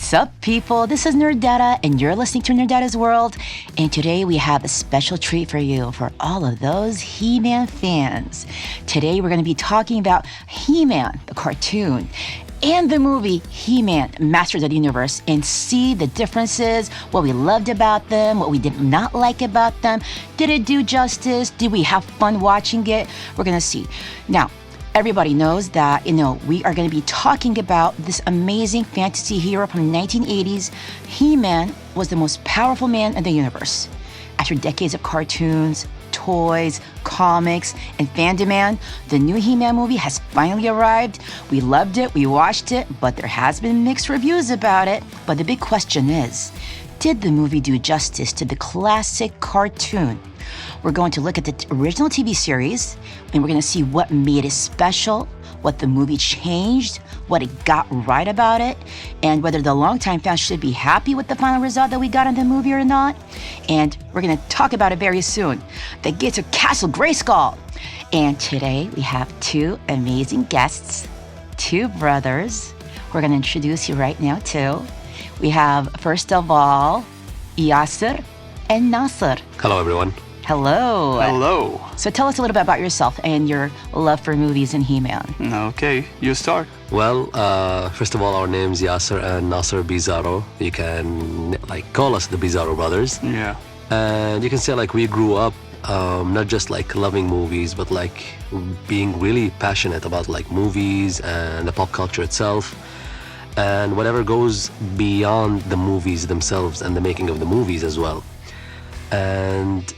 What's up, people? This is Nerdetta, and you're listening to Nerdetta's World. And today we have a special treat for you, for all of those He-Man fans. Today we're going to be talking about He-Man, the cartoon, and the movie He-Man, Masters of the Universe, and see the differences, what we loved about them, what we did not like about them. Did it do justice? Did we have fun watching it? We're going to see. Now, everybody knows that, we are going to be talking about this amazing fantasy hero from the 1980s. He-Man was the most powerful man in the universe. After decades of cartoons, toys, comics, and fan demand, the new He-Man movie has finally arrived. We loved it, we watched it, but there has been mixed reviews about it. But the big question is, did the movie do justice to the classic cartoon? We're going to look at the original TV series, and we're going to see what made it special, what the movie changed, what it got right about it, and whether the longtime fans should be happy with the final result that we got in the movie or not. And we're going to talk about it very soon. The Gates of Castle Grayskull. And today we have two amazing guests, two brothers. We're going to introduce you right now too. We have, first of all, Yasser and Nasser. Hello, everyone. Hello. Hello. So tell us a little bit about yourself and your love for movies and He-Man. Okay, you start. Well, first of all, our name's Yasser and Nasser Bizarro. You can call us the Bizarro brothers. Yeah. And you can say we grew up not just loving movies, but being really passionate about movies and the pop culture itself, and whatever goes beyond the movies themselves and the making of the movies as well. And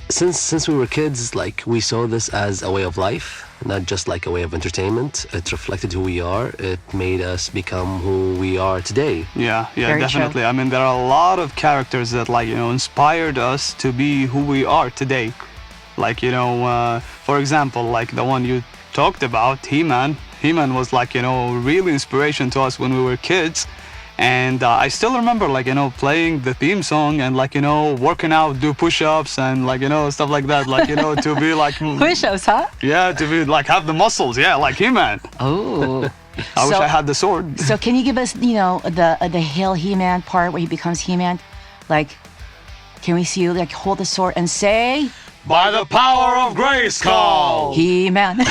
since we were kids, we saw this as a way of life, not just a way of entertainment. It reflected who we are. It made us become who we are today. Yeah, Very definitely. true. I mean, there are a lot of characters that inspired us to be who we are today. For example, the one you talked about, He-Man. He-Man was really inspiration to us when we were kids. And I still remember, playing the theme song and, working out, do push-ups and, stuff like that, to be Push-ups, huh? Yeah, to be, have the muscles, yeah, like He-Man. Oh. I wish I had the sword. So can you give us, the Hail He-Man part where he becomes He-Man? Can we see you, hold the sword and say... By the power of Grayskull! He-Man.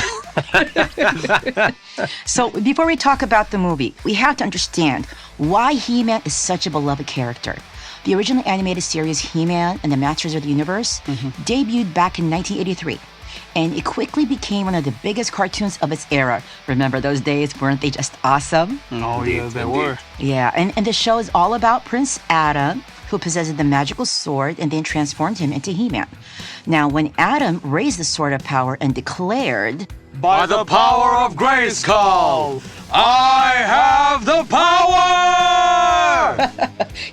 So before we talk about the movie, we have to understand why He-Man is such a beloved character. The original animated series He-Man and the Masters of the Universe debuted back in 1983, and it quickly became one of the biggest cartoons of its era. Remember those days? Weren't they just awesome? Oh, yeah, they were. Yeah, and the show is all about Prince Adam, who possesses the magical sword and then transformed him into He-Man. Now, when Adam raised the Sword of Power and declared, By the power of Grayskull, I have the power!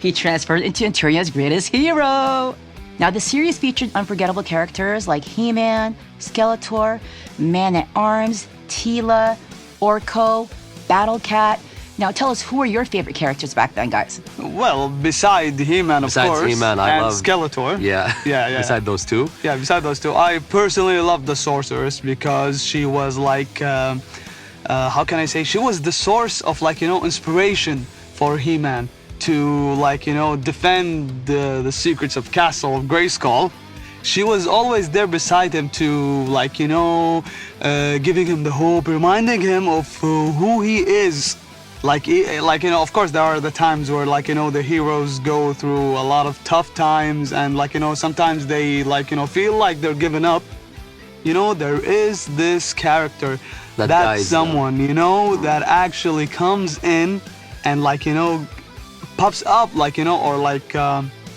he transferred into Eternia's greatest hero. Now, the series featured unforgettable characters like He-Man, Skeletor, Man-at-Arms, Teela, Orko, Battle Cat. Now, tell us, who were your favorite characters back then, guys? Well, beside He-Man, of course, He-Man, I and love Skeletor. Yeah. Beside those two. Yeah, beside those two. I personally love the Sorceress because she was how can I say? She was the source of inspiration for He-Man to defend the secrets of Castle of Grayskull. She was always there beside him to giving him the hope, reminding him of who he is. Of course, there are the times where, the heroes go through a lot of tough times and, sometimes they, feel like they're giving up. There is this character, that someone, that actually comes in and, pops up,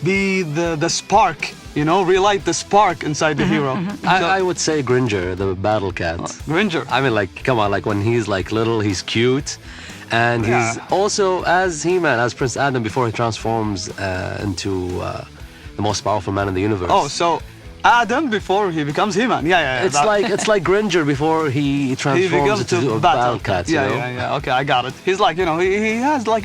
be the spark, relight the spark inside the hero. I would say Gringer, the Battle Cat. Gringer. I mean, come on, when he's, little, he's cute. And he's also, as He-Man, as Prince Adam, before he transforms into the most powerful man in the universe. Oh, so Adam before he becomes He-Man. Yeah. It's like Granger before he he transforms becomes into a battle cat. You know? Yeah. Okay, I got it. He's like, he has like,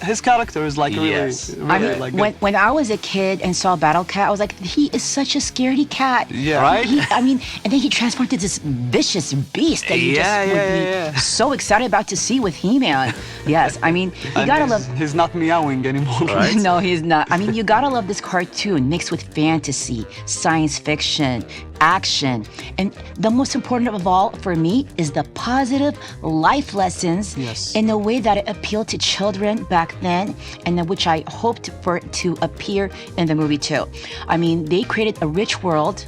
his character is like really, Yes. really I mean, like when I was a kid and saw Battle Cat, I was like, he is such a scaredy cat. Yeah. Right? I mean, and then he transformed into this vicious beast that you just would be so excited about to see with He-Man. Yes, I mean, you and gotta love. he's not meowing anymore. Right? No, he's not. I mean, you gotta love this cartoon mixed with fantasy, science fiction, action, and the most important of all for me is the positive life lessons Yes. in a way that it appealed to children back then, and then which I hoped for it to appear in the movie too. I mean, they created a rich world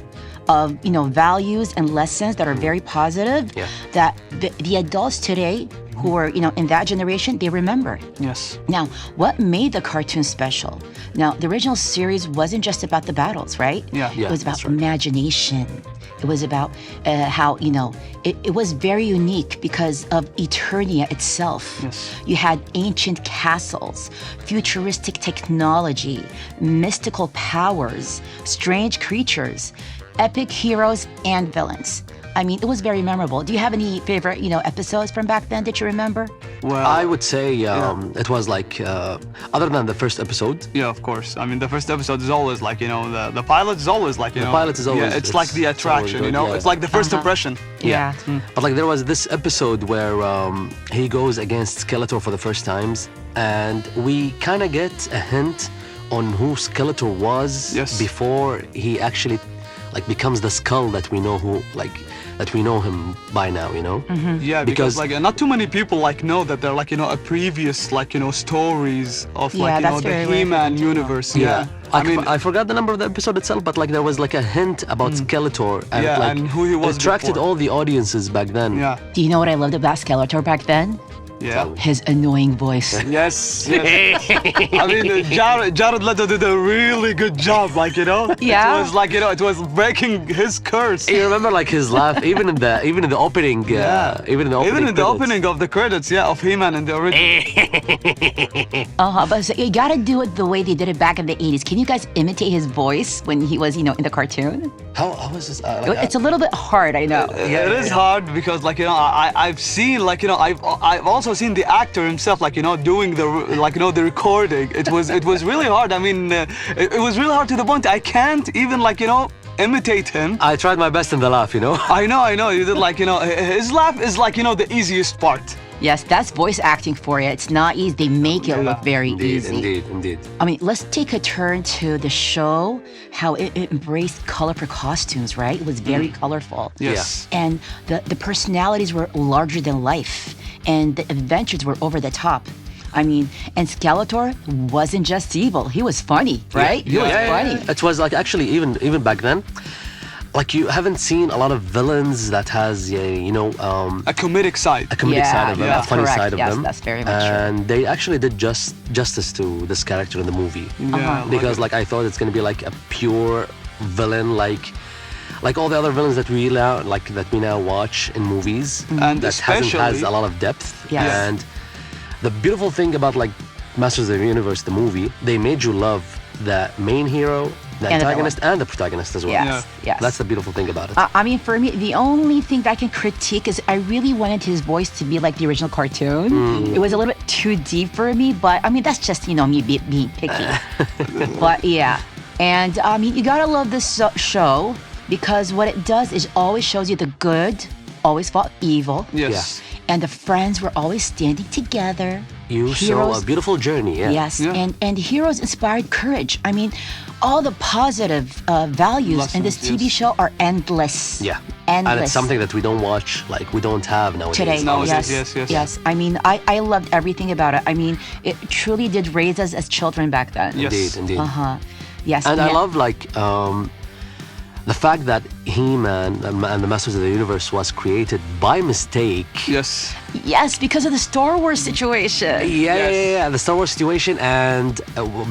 of values and lessons that are very positive. Yeah. That the adults today who are in that generation, they remember. Yes. Now, what made the cartoon special? Now, the original series wasn't just about the battles, right? Yeah. Yeah, It was about that's right. imagination. It was about how, it was very unique because of Eternia itself. Yes. You had ancient castles, futuristic technology, mystical powers, strange creatures, epic heroes, and villains. I mean, it was very memorable. Do you have any favorite, episodes from back then that you remember? Well, I would say it was like other than the first episode. yeah, of course. I mean, the first episode is always like, the pilot is always like, The pilot is always- yeah, it's like the it's always attraction, good, yeah. It's like the 1st impression. Yeah. But like there was this episode where he goes against Skeletor for the first times, and we kind of get a hint on who Skeletor was Yes. before he actually like becomes the skull that we know that we know him by now. Yeah, because like not too many people like know that they're like a previous like stories of Yeah, like that's the very rare for He-Man them to know. universe. Yeah. I forgot the number of the episode itself, but like there was like a hint about Skeletor, and Yeah, like and who he was it attracted before. all the audiences back then. Yeah. Do you know what I loved about Skeletor back then? Yeah. His annoying voice. Yes. I mean, Jared Leto did a really good job. Like Yeah. It was like it was breaking his curse. You remember like his laugh, even in the opening, even in the opening, Even in the credits. opening of the credits, of He-Man in the original. But so you gotta do it the way they did it back in the 80s. Can you guys imitate his voice when he was, in the cartoon? How was this? It's a little bit hard, I know. It is hard because I've seen I've also seen the actor himself doing the the recording. It was really hard. I mean it was really hard to the point I can't even imitate him. I tried my best in the laugh, I know you did his laugh is the easiest part. Yes, that's voice acting for you. It's not easy. They make it look very Indeed, easy. indeed. I mean, let's take a turn to the show, how it embraced colorful costumes, right? It was very colorful. Yes. And the personalities were larger than life, and the adventures were over the top. I mean, and Skeletor wasn't just evil. He was funny, right? He was funny. It was like actually even back then, like you haven't seen a lot of villains that has A comedic side. a comedic side of them, a that's funny correct. side of Yes, them. that's very much true. And they actually did justice to this character in the movie. Yeah, Because like I thought it's gonna be like a pure villain, like all the other villains that we now watch in movies, And that has especially- a lot of depth. Yes. And the beautiful thing about like Masters of the Universe, the movie, they made you love the main hero, the And the antagonist, and the protagonist as well. Yes, yes. That's the beautiful thing about it. I mean, for me, the only thing that I can critique is I really wanted his voice to be like the original cartoon. It was a little bit too deep for me, but I mean, that's just, me being picky. But yeah. And I mean, you gotta love this show because what it does is always shows you the good always fought evil. Yes. And the friends were always standing together. You saw a beautiful journey, yeah. Yes, Yeah. and heroes inspired courage. I mean, all the positive values in this Lessons, TV yes. show are endless. Yeah. Endless. And it's something that we don't watch, like we don't have nowadays. Today, Nowadays, yes, yes. I mean, I loved everything about it. I mean, it truly did raise us as children back then. Yes. Indeed. Yes. And I yeah. love like the fact that He-Man and the Masters of the Universe was created by mistake. Yes. Yes, because of the Star Wars situation. Yeah. The Star Wars situation, and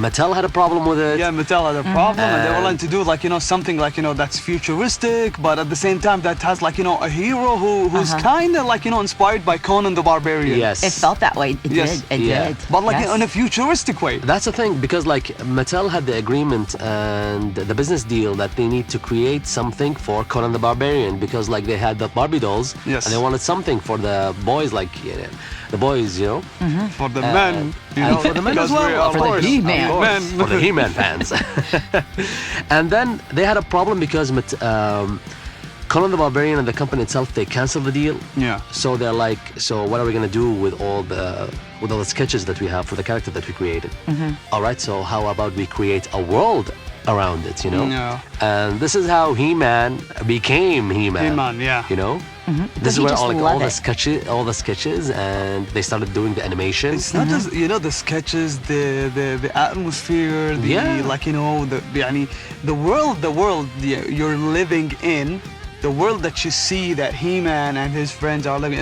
Mattel had a problem with it. Yeah, Mattel had a problem, and they wanted to do like something like that's futuristic, but at the same time that has like a hero who's kind of like inspired by Conan the Barbarian. Yes. It felt that way. It Yes. did. It did. But like Yes. in a futuristic way. That's the thing, because like Mattel had the agreement and the business deal that they need to create something for Conan the Barbarian, because like they had the Barbie dolls, Yes. and they wanted something for the boys, like the boys, For the men, and for the men as because we well, are, for of the course, He-Man. of course. for the He-Man fans. And then they had a problem because Conan the Barbarian and the company itself, they canceled the deal. Yeah. So they're like, so what are we gonna do with all the sketches that we have for the character that we created? All right, so how about we create a world around it, Yeah. And this is how He-Man became He-Man. He-Man, yeah. This is he where just all loved it. all the sketches, and they started doing the animation. It's not just the sketches, the atmosphere, the Yeah. like the world you're living in, the world that you see that He-Man and his friends are living.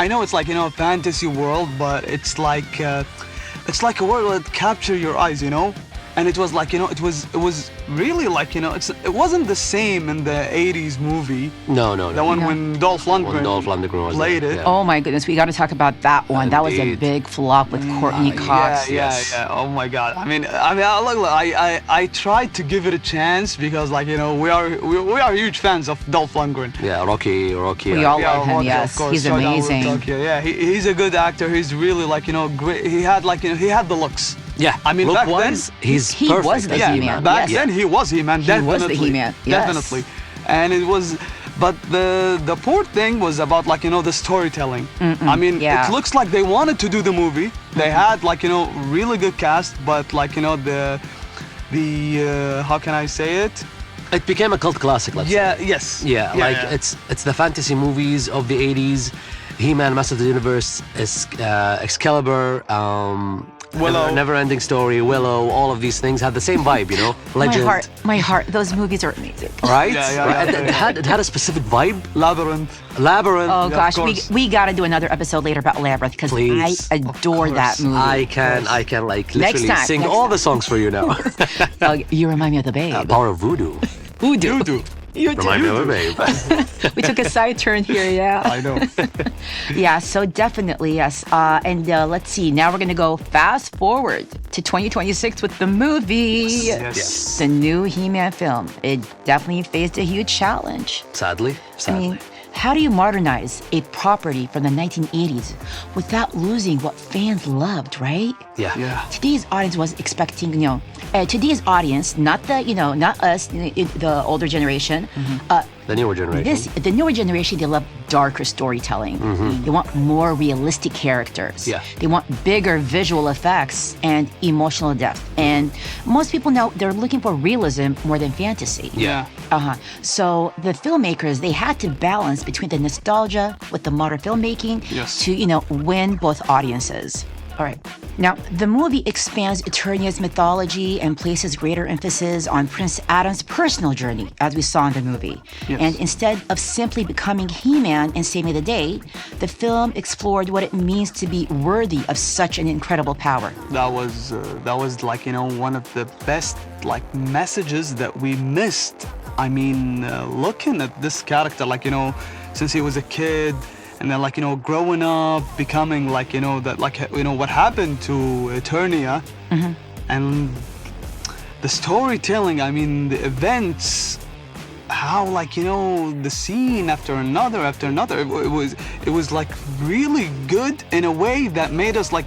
I know it's like a fantasy world, but it's like a world that capture your eyes, And it was like it was really like it wasn't the same in the 80s movie. No. The one when Dolph Lundgren When Dolph Lundgren was played there, it. yeah. Oh my goodness, we got to talk about that one. That was a Indeed. big flop with Courtney Cox. Yeah. Oh my God. I mean, I tried to give it a chance because, like, we are huge fans of Dolph Lundgren. Yeah, Rocky. We all Yeah, love him. Rocky, Yes, of course. he's Shout out to amazing. Rocky. Yeah, he's a good actor. He's really like great. He had like he had the looks. Yeah, I mean, back look-wise, then he's he perfect. was the as He-Man. Back Yes. then he was He-Man. He was the Definitely. He-Man, yes. Definitely. And it was, but the poor thing was about like the storytelling. I mean, yeah. it looks like they wanted to do the movie. They had like really good cast, but like the how can I say it? It became a cult classic, let's say. Yeah. Yes. Yeah, like it's the fantasy movies of the 80s. He-Man, Master of the Universe, Excalibur, Willow. Never-ending Story, Willow, all of these things had the same vibe, Legend. My heart. Those movies are amazing. Right? Yeah, Right? yeah. It had a specific vibe. Labyrinth. Labyrinth. Oh of gosh, course. we got to do another episode later about Labyrinth because Please. I adore that movie. I can like literally time, sing next all time. the songs for you now. Oh, you remind me of the Babe. Power of Voodoo. Who do? You do. You do. Remind me of a babe. We took a side turn here, yeah. I know. Yeah, so definitely, yes. And let's see, now we're going to go fast forward to 2026 with the movie. Yes. The new He-Man film. It definitely faced a huge challenge. Sadly. I mean, how do you modernize a property from the 1980s without losing what fans loved, right? Yeah. Yeah. Today's audience was expecting, today's audience, not the, not us, the older generation, The newer generation. the newer generation, they love darker storytelling. They want more realistic characters. Yeah. They want bigger visual effects and emotional depth. And most people know they're looking for realism more than fantasy. Yeah. So the filmmakers, they had to balance between the nostalgia with the modern filmmaking Yes. to, win both audiences. All right. Now, the movie expands Eternia's mythology and places greater emphasis on Prince Adam's personal journey, as we saw in the movie. Yes. And instead of simply becoming He-Man and saving the day, the film explored what it means to be worthy of such an incredible power. That was like one of the best like messages that we missed. I mean, looking at this character, like since he was a kid. And then, like, growing up, becoming, like, that, like, what happened to Eternia. And the storytelling, I mean, the events, how, like, the scene after another, it was, like, really good in a way that made us, like,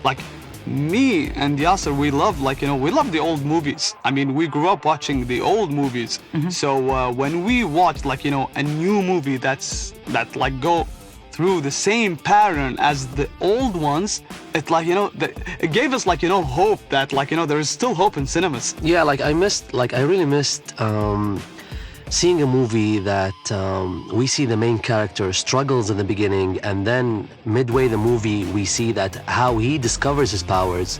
like, me and Yasser, we love the old movies. I mean, we grew up watching the old movies. So when we watch, like, a new movie that, like, go through the same pattern as the old ones, it like it gave us like hope that like there is still hope in cinemas. Yeah, like I really missed seeing a movie that we see the main character struggles in the beginning, and then midway the movie we see that how he discovers his powers.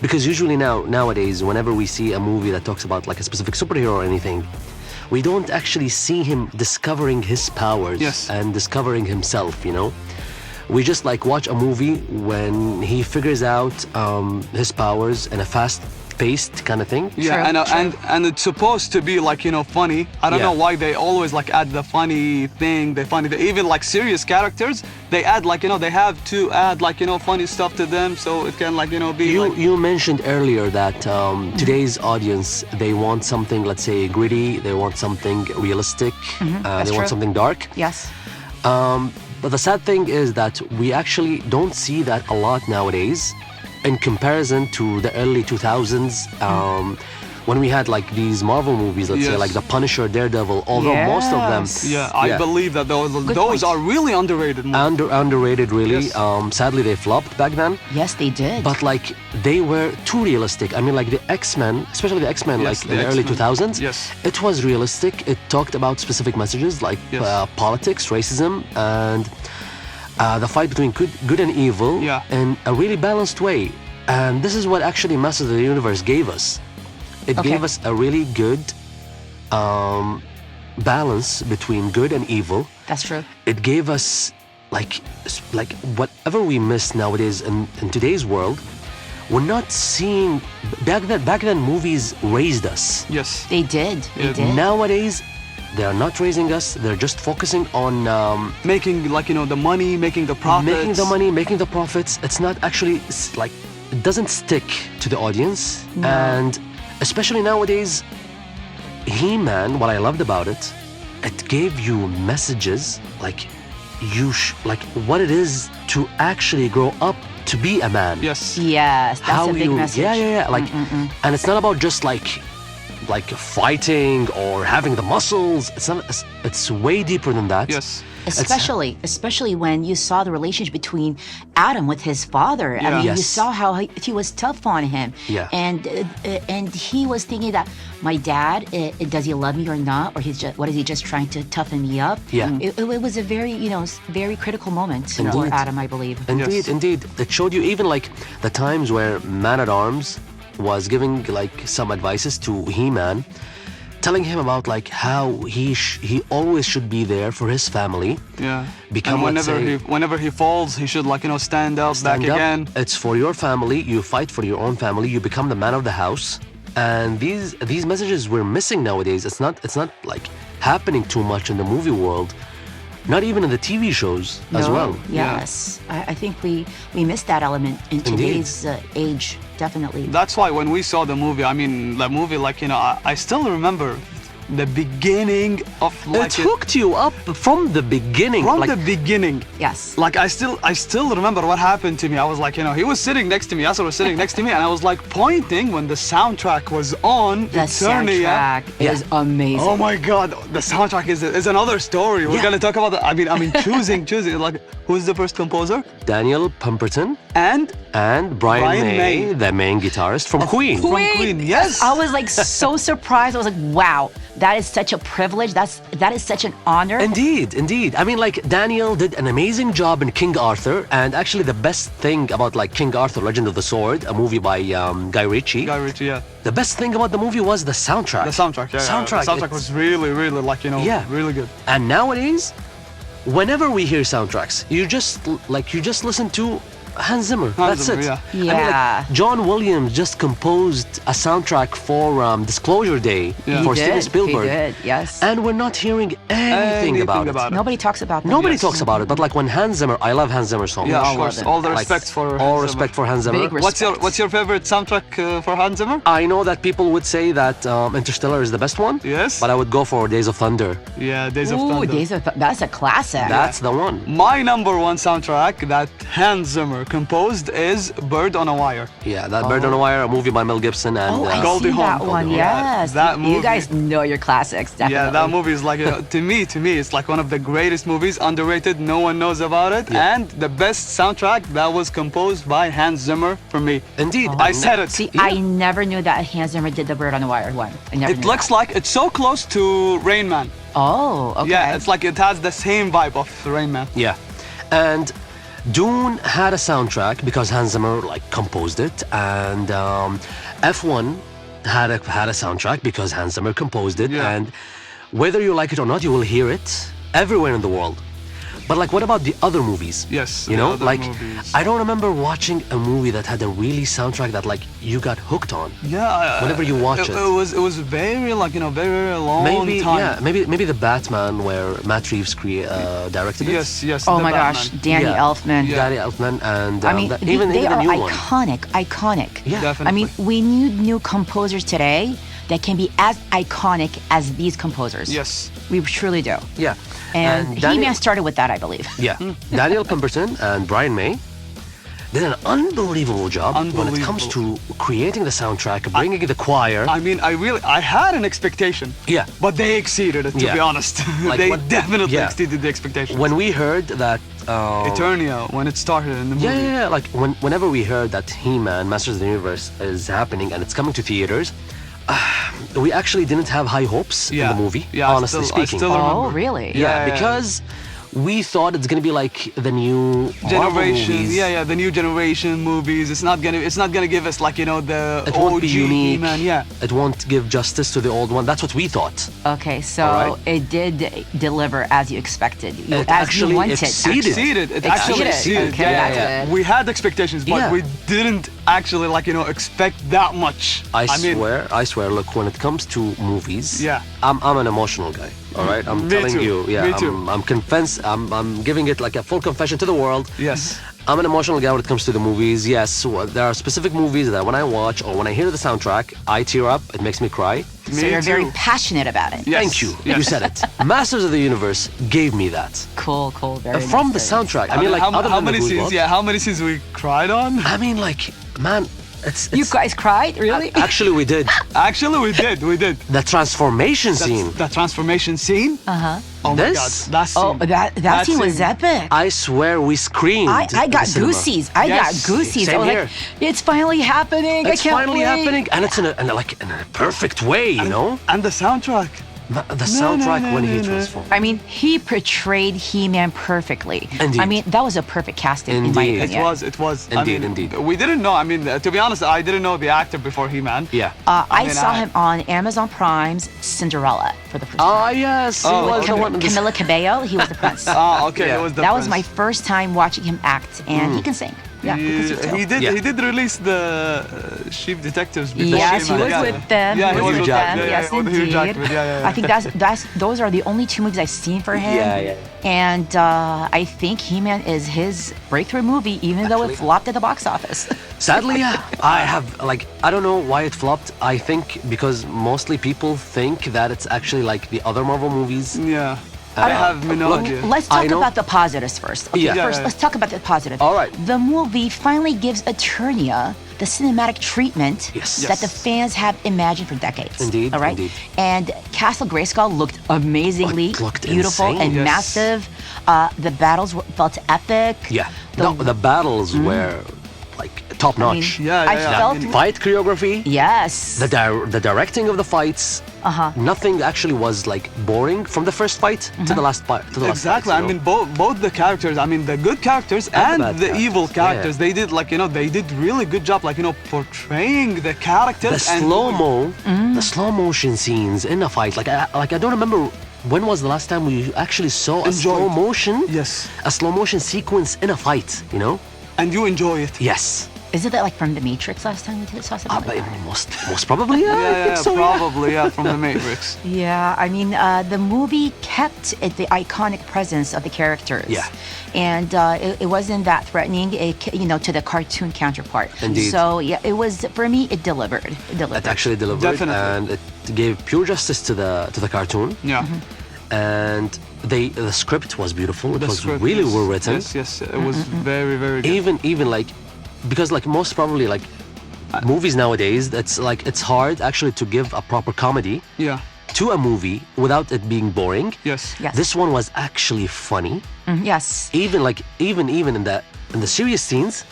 Because usually nowadays, whenever we see a movie that talks about like a specific superhero or anything, we don't actually see him discovering his powers Yes. and discovering himself, we just like watch a movie when he figures out his powers in a fast-paced kind of thing. Yeah, and it's supposed to be like, you know, funny. I don't Yeah. know why they always like add the funny thing, even like serious characters, they add like, you know, they have to add like, you know, funny stuff to them so it can like, you know, be like... You mentioned earlier that today's audience, they want something, let's say, gritty, they want something realistic, they want something dark. Yes. But the sad thing is that we actually don't see that a lot nowadays in comparison to the early 2000s when we had like these Marvel movies, let's say Yes. like The Punisher, Daredevil, although most of them Yes. I believe that those point. are really underrated movies. underrated really. Yes. Sadly they flopped back then. Yes, they did. But like they were too realistic. I mean, like the X-Men, especially the X-Men, Yes, like the in the early X-Men. 2000s. Yes. It was realistic. It talked about specific messages like Yes. politics, racism, and the fight between good and evil Yeah. in a really balanced way. And this is what actually Masters of the Universe gave us. It Okay. gave us a really good balance between good and evil. That's true. It gave us like whatever we miss nowadays in today's world. We're not seeing back then movies raised us. Yes. They did. They Yeah. did. Nowadays they are not raising us. They're just focusing on Making like, you know, the money, making the profits. making the money, making the profits. It's not actually like it doesn't stick to the audience. And especially nowadays, He-Man, what I loved about it, it gave you messages like like what it is to actually grow up to be a man. Yes. Yes, that's a big message. Yeah. Like, and it's not about just like fighting or having the muscles. It's not. It's way deeper than that. Yes. Especially when you saw the relationship between Adam with his father. I Yeah. mean, you Yes. saw how he was tough on him. Yeah. And he was thinking that my dad, does he love me or not, or what is he just trying to toughen me up? Yeah. It was a very very critical moment for Indeed. Adam, I believe. Indeed. It showed you even like the times where Man at Arms was giving like some advices to He-Man, telling him about like how he always should be there for his family. Yeah. Become, and let's say- whenever he falls, he should like, you know, stand up back Stand up. again. It's for your family. You fight for your own family. You become the man of the house. And these messages we're missing nowadays. It's not like happening too much in the movie world. Not even in the TV shows as No, well. Yes, I think we missed that element in today's age, definitely. That's why when we saw the movie, I mean, the movie, like, you know, I still remember the beginning of like It hooked you up from the beginning. from like, the beginning. Yes. Like I still remember what happened to me. I was like, you know, he was sitting next to me, Yasser was sitting next to me, and I was like pointing when the soundtrack was on. The Eternia. soundtrack is amazing. Oh my God, the soundtrack is another story. We're Yeah. gonna talk about that. I mean, choosing like who's the first composer Daniel Pemberton and and Brian Brian May, May. the main guitarist from Queen. from Queen. Yes. I was like so surprised. I was like, wow, that is such a privilege. That is such an honor. Indeed. I mean, like Daniel did an amazing job in King Arthur, and actually the best thing about like King Arthur, Legend of the Sword, a movie by Guy Ritchie. Guy Ritchie, yeah. The best thing about the movie was the soundtrack. The soundtrack, yeah. Soundtrack. The soundtrack it's- was really, really like, you know, Yeah. really good. And nowadays, whenever we hear soundtracks, you just listen to Hans Zimmer. That's Zimmer, it. yeah. I mean, Yeah. like, John Williams just composed a soundtrack for Disclosure Day Yeah. for He Steven did, Spielberg. He did, yes. And we're not hearing anything about it. Nobody talks about that. Nobody Yes. talks about it, but like when Hans Zimmer, I love Hans Zimmer so much. Yeah, of all course. of them. All the Like, respect for all Hans Zimmer. respect for Hans Zimmer. Big What's your favorite soundtrack for Hans Zimmer? I know that people would say that Interstellar is the best one. Yes. But I would go for Days of Thunder. Yeah, Days of Ooh, Thunder. that's a classic. That's the one. My number one soundtrack that Hans Zimmer composed is Bird on a Wire. Yeah, that Bird on a Wire, a movie by Mel Gibson and Oh, I Goldie see Hawn. that one. Goldie Hawn. Yes, Yeah, that You movie. guys know your classics, definitely. Yeah, that movie is like, to me, it's like one of the greatest movies, underrated, no one knows about it, Yeah. and the best soundtrack that was composed by Hans Zimmer for me. Indeed. I said it. See, Yeah. I never knew that Hans Zimmer did the Bird on the Wire one. I never It knew looks that. like it's so close to Rain Man. Oh, okay. Yeah, it's like it has the same vibe of Rain Man. Yeah. And Dune had a soundtrack because Hans Zimmer like composed it, and F1 had a soundtrack because Hans Zimmer composed it, Yeah. and whether you like it or not, you will hear it everywhere in the world. But like, what about the other movies? Yes, You the know, other like, movies. I don't remember watching a movie that had a really soundtrack that like you got hooked on. Yeah. Whenever you watch it. It was very like very long Maybe time. maybe the Batman where Matt Reeves directed it. Yes. Oh the my Batman. gosh, Danny Yeah. Elfman. Yeah. Danny Elfman and I mean, even they the are new one. iconic. Yeah. Definitely. I mean, we need new composers today that can be as iconic as these composers. Yes. We truly do. Yeah. And Daniel- He-Man started with that, I believe. Yeah. Daniel Pemberton and Brian May did an unbelievable job when it comes to creating the soundtrack, bringing the choir. I mean, I had an expectation. Yeah. But they exceeded it, to Yeah. be honest. Like they what- definitely yeah. exceeded the expectations. When we heard that Eternia, when it started in the movie. yeah, like whenever we heard that He-Man Masters of the Universe is happening and it's coming to theaters, we actually didn't have high hopes in Yeah. the movie, Yeah, I honestly still- I speaking. still Oh, remember. really? Yeah, because we thought it's gonna be like the new Marvel Generation, movies. yeah, the new generation movies. It's not gonna give us like the It OG won't be unique. He-Man. Yeah. It won't give justice to the old one. That's what we thought. Okay, so All right. it did deliver as you expected, It as actually you wanted. exceeded. Exceeded. It Exceeded. actually exceeded. Okay, Yeah, that's yeah. good. We had expectations, but Yeah. we didn't actually expect that much. I mean, swear. Look, when it comes to movies, Yeah. I'm an emotional guy. All right, I'm Me telling too. you, yeah, Me too. I'm convinced. I'm giving it like a full confession to the world. Yes. I'm an emotional guy when it comes to the movies. Yes, so there are specific movies that when I watch or when I hear the soundtrack, I tear up. It makes me cry. So Me you're very too. passionate about it. Yes. Thank you. Yes. You said it. Masters of the Universe gave me that. Cool, very From nice, the very soundtrack. I mean, like, how other than many the scenes? Goosebumps, Yeah, how many scenes we cried on? I mean, like, man, it's nice. You guys cried, really? actually we did. Actually, we did. The transformation scene. The transformation scene. Oh my This? God, that scene. Oh, that scene was epic. I swear we screamed. I in got the cinema. goosies. I Yes, got goosies. same I was here. like, it's finally happening. It's I can't finally wait. happening, and it's in a perfect way, you know. And the soundtrack. The soundtrack no, when no, he no. transformed. I mean, he portrayed He-Man perfectly. Indeed. I mean, that was a perfect casting in my Indeed. opinion. It was. Indeed, I mean, indeed. We didn't know. I mean, to be honest, I didn't know the actor before He-Man. Yeah. I mean, saw I- him on Amazon Prime's Cinderella for the first time. Ah, yes. He Oh, was the one. Camila Cabello, he was the prince. Ah, okay. Yeah. It was the That was my prince. first time watching him act, and he can sing. Yeah, he can sing too. He did. Yeah. He did release the Chief Detectives. before Yes, he She-Man. was Yeah. with them. Yeah, he was with with Jack- them. yeah, Yes, yeah, with indeed. Hugh Jackman. Yeah. I think those are the only two movies I've seen for him. Yeah. And I think He-Man is his breakthrough movie, even though it Actually- flopped at the box office. Sadly, I have like I don't know why it flopped. I think because mostly people think that it's actually like the other Marvel movies. Yeah. I have no look, idea. Let's I talk know- about the positives first. Okay, Yeah. first Yeah. let's talk about the positive. All right. The movie finally gives Eternia the cinematic treatment Yes. that the Yes. fans have imagined for decades. Indeed, All right. indeed. And Castle Grayskull looked amazingly It looked beautiful insane. and Yes. massive. The battles felt epic. Yeah. The battles were like top notch. I mean, Yeah, I yeah, yeah. felt Fight choreography. yes. The directing of the fights. Nothing actually was like boring from the first fight to the last fight. Exactly. I mean, both the characters. I mean, the good characters And the and bad the evil characters, characters. yeah. They did they did really good job. Portraying the characters. the the slow motion scenes in a fight. Like I don't remember when was the last time we actually saw a Enjoyed. slow motion. Yes. A slow motion sequence in a fight. You know. And you enjoy it. Yes. Is it like from The Matrix last time we saw something like But that? most probably. Yeah. I think so, yeah. probably from the Matrix. Yeah, I mean, the movie kept the iconic presence of the characters. Yeah. And it wasn't that threatening, to the cartoon counterpart. Indeed. So yeah, it was for me. It delivered. It delivered. It actually delivered, Definitely. and it gave pure justice to the cartoon. Yeah. And the script was beautiful. It The was script, really yes. well written. Yes. It was very, very good. Even like because like most probably like movies nowadays, it's hard actually to give a proper comedy Yeah. to a movie without it being boring. Yes. Yes. This one was actually funny. Yes. Even in the serious scenes,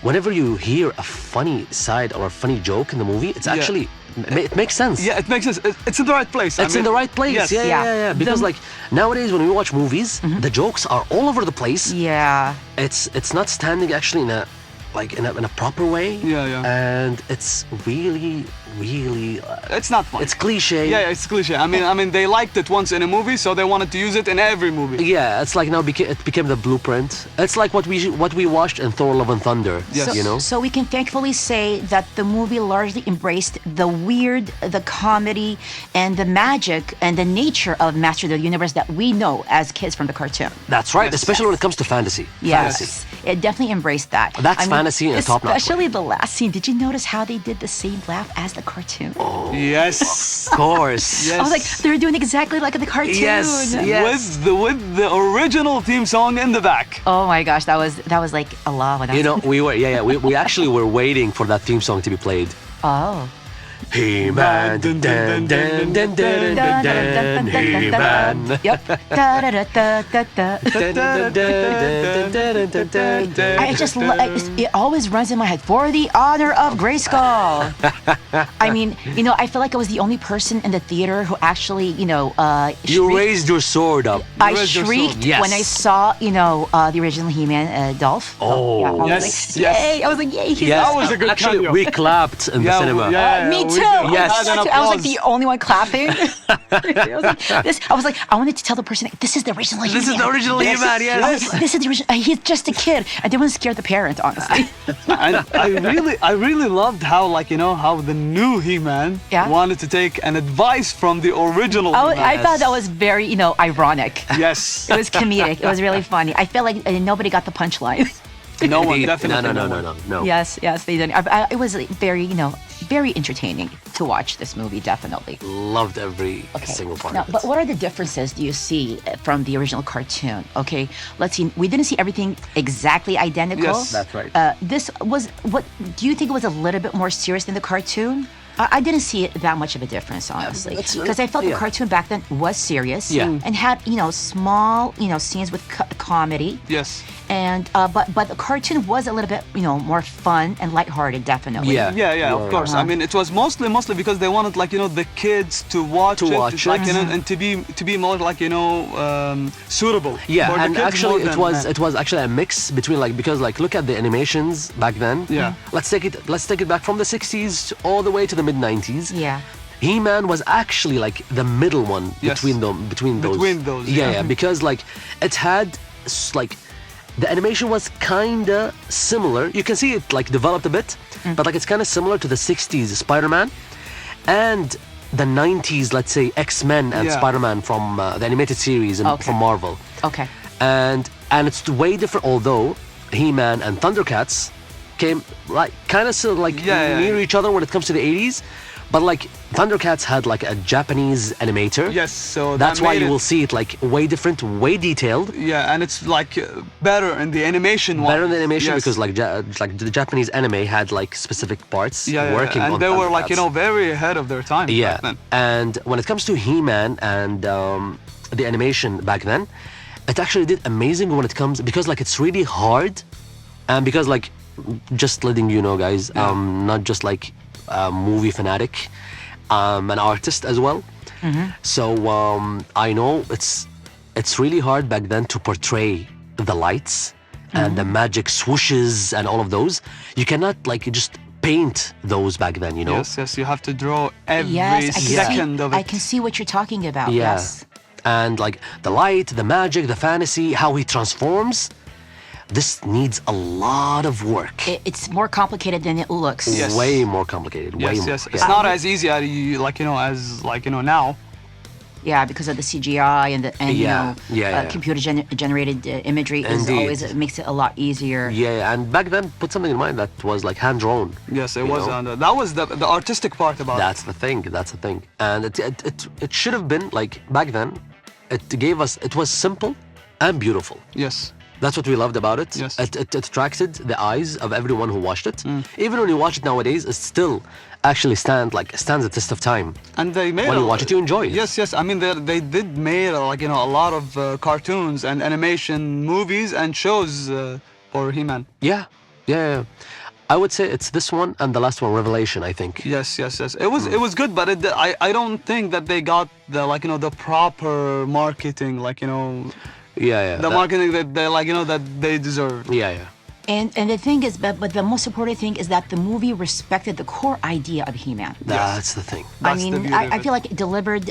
whenever you hear a funny side or a funny joke in the movie, it's actually it makes sense. Yeah, it makes sense. It's in the right place. It's in the right place. Yes. Yeah. Because like nowadays when we watch movies, the jokes are all over the place. Yeah. It's not standing actually in a like in a proper way. Yeah. And it's really, really. It's not fun. It's cliche. Yeah, it's cliche. I mean, they liked it once in a movie, so they wanted to use it in every movie. Yeah, it's like now it became the blueprint. It's like what we watched in Thor: Love and Thunder. Yes. You know. So we can thankfully say that the movie largely embraced the weird, the comedy, and the magic and the nature of Master of the Universe that we know as kids from the cartoon. That's right, Yes. especially when it comes to fantasy. Yes, Fantasy. it definitely embraced that. That's fantasy in a top-notch way. Especially the last scene. Did you notice how they did the same laugh as the cartoon? Yes. Of course. Yes. I was like, they were doing exactly like the cartoon. Yes, yes. With the original theme song in the back. Oh my gosh, that was like Allah. When I You was, know, we actually were waiting for that theme song to be played. oh. He-Man, dun, dun, dun, dun, dun, dun, dun, He-Man. Yep. I just it always runs in my head. For the honor of Grayskull. I mean, I feel like I was the only person in the theater who actually, You shrieked. raised your sword up. I raised your sword. shrieked Yes. when I saw, the original He-Man, Dolph. Oh. Yeah, I was Yes, like, yes. yay! I was like, yay! He's Yes, That was a good actually, cameo. we clapped in the cinema. Me we too. did. Yes. I was like the only one clapping. I was like, I wanted to tell the person, this is the original He-Man. This is the original He-Man, yes. I was like, this is the original. He's just a kid. I didn't want to scare the parent, honestly. And I really loved how how the new He-Man Yeah. wanted to take an advice from the original He-Man. I thought that was very, ironic. Yes. It was comedic. It was really funny. I feel like nobody got the punchline. No one, Indeed. definitely No. Yes, they didn't. It was very, very entertaining to watch this movie, definitely. Loved every single part Now, of it. but what are the differences do you see from the original cartoon? Okay, let's see. We didn't see everything exactly identical. Yes. That's right. This was what do you think it was a little bit more serious than the cartoon? I didn't see it that much of a difference, honestly, because I felt the cartoon back then was serious and had small scenes with comedy. Yes. And but the cartoon was a little bit more fun and lighthearted, definitely. Yeah. Yeah, of course. I mean, it was mostly because they wanted the kids to watch it, watch and to be more suitable. Yeah, for the and kids actually more than- it was actually a mix between because look at the animations back then. Yeah. Let's take it back from the 60s all the way to the mid 90s. Yeah. He-Man was actually the middle one Yes. between those. Between those, Yeah, yeah. because it had the animation was kinda similar. You can see it developed a bit, but it's kind of similar to the 60s Spider-Man and the 90s, let's say X-Men and Yeah. Spider-Man from the animated series from Marvel. Okay. And it's way different, although He-Man and Thundercats came kind of near each other when it comes to the 80s. But Thundercats had a Japanese animator. Yes, so that's that why made you it- will see it way different, way detailed. Yeah, and it's better in the animation one. Better in the animation Yes. because the Japanese anime had specific parts working and on they were Thundercats. very ahead of their time. Yeah, back then. and when it comes to He-Man and the animation back then, it actually did amazing when it comes because it's really hard, and because just letting you know, guys, not just a movie fanatic, an artist as well. So I know it's really hard back then to portray the lights and the magic swooshes and all of those. You cannot just paint those back then, Yes, you have to draw every Yes, second of it. I can see what you're talking about. Yeah. Yes. And the light, the magic, the fantasy, how he transforms. This needs a lot of work. It's more complicated than it looks. Yes. Way more complicated. Way more. Yes. It's not as easy as now. Yeah, because of the CGI and Yeah. computer generated imagery Indeed. makes it a lot easier. Yeah, and back then, put something in mind that was hand drawn. Yes, it You was. know? That was the artistic part about it. That's the thing. That's the thing. And it should have been back then. It was simple and beautiful. Yes. That's what we loved about it. Yes. It attracted the eyes of everyone who watched it. Even when you watch it nowadays, it still actually stands the test of time. And they made When you watch it, you enjoy it. Yes. I mean, they did made a lot of cartoons and animation movies and shows for He-Man. Yeah. I would say it's this one and the last one, Revelation, I think. Yes. It was good, but I don't think that they got the proper marketing, Yeah. the marketing that they that they deserve. Yeah. And the thing is, but the most important thing is that the movie respected the core idea of He-Man. That's the thing. I That's the mean, beauty of I it. feel like it delivered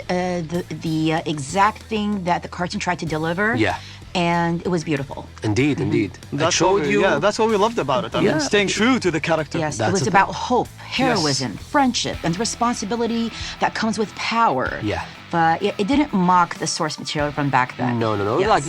the exact thing that the cartoon tried to deliver. Yeah. And it was beautiful. Indeed, indeed. It That's showed what we, you. Yeah, that's what we loved about it. I Yeah. mean, staying true to the character. Yes, That's it was the about hope, heroism, friendship, and the responsibility that comes with power. Yeah. But it didn't mock the source material from back then. No. Yes. Like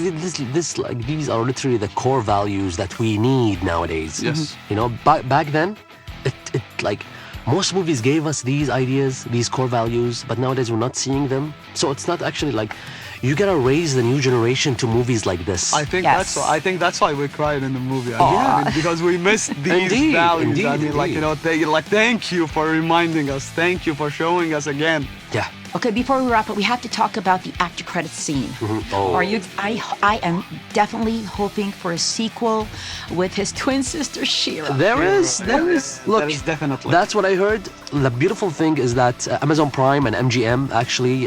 like these are literally the core values that we need nowadays. Yes. You know, back then, it like most movies gave us these ideas, these core values, but nowadays we're not seeing them. So it's not actually like you gotta raise the new generation to movies like this. I think Yes. that's why we cried in the movie. Yeah. I mean, because we missed these Indeed, values. indeed, I mean, like you indeed. know, thank you for reminding us. Thank you for showing us again. Yeah. Okay, before we wrap up, we have to talk about the after credits scene. Oh. Are you? I am definitely hoping for a sequel with his twin sister She-Ra. There is. Look, There is definitely. that's what I heard. The beautiful thing is that Amazon Prime and MGM actually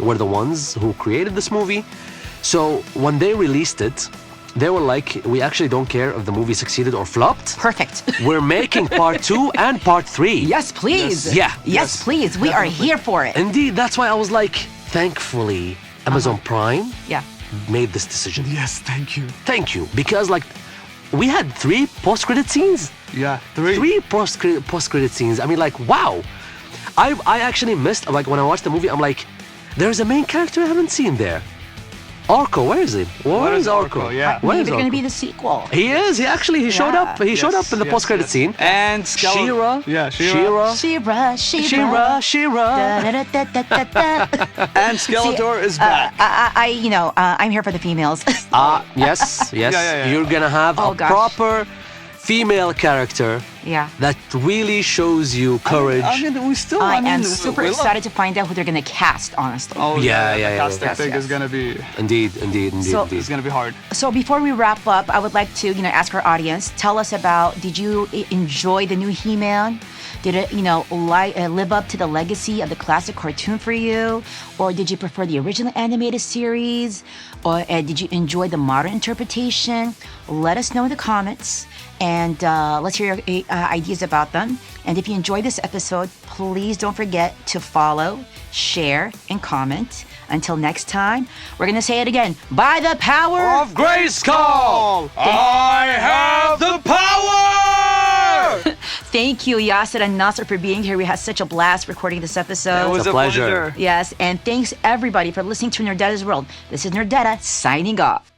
were the ones who created this movie. So when they released it, they were like, we actually don't care if the movie succeeded or flopped. Perfect. We're making part 2 and part 3. Yes, please. Yeah. Yes, please. We are here for it. Indeed, that's why I was like, thankfully, Amazon Prime Yeah. made this decision. Yes, thank you. Thank you. Because like, we had 3 post-credit scenes. Yeah, 3. 3 post-credit scenes. I mean, like, wow. I actually missed, like, when I watched the movie, I'm like, there's a main character I haven't seen there. Orko, where is he? Where is Orko? Yeah. Where Maybe is they're going to Orko? be the sequel. He is. He actually showed Yeah. up. He showed up in the post-credit scene. And She-Ra. Yeah, She-Ra. She-Ra. She-Ra. She-Ra. Da-da-da-da-da-da. And Skeletor is back. I'm here for the females. Yes. Yeah. You're gonna have Oh, a gosh. proper female character Yeah. that really shows you courage. I mean, we still. I mean, am we- super we love- excited to find out who they're going to cast, honestly. Oh Yeah, the yeah. casting Yes, thing yes. is gonna be. Indeed. So- It's gonna be hard. So before we wrap up, I would like to, ask our audience, tell us about, did you enjoy the new He-Man? Did it, live up to the legacy of the classic cartoon for you? Or did you prefer the original animated series? Or did you enjoy the modern interpretation? Let us know in the comments, and let's hear your ideas about them. And if you enjoyed this episode, please don't forget to follow, share, and comment. Until next time, we're going to say it again. By the power Of Grayskull, I have the power! Thank you, Yasser and Nasser, for being here. We had such a blast recording this episode. It was a a pleasure. pleasure. Yes, and thanks everybody for listening to Nerdetta's World. This is Nerdetta signing off.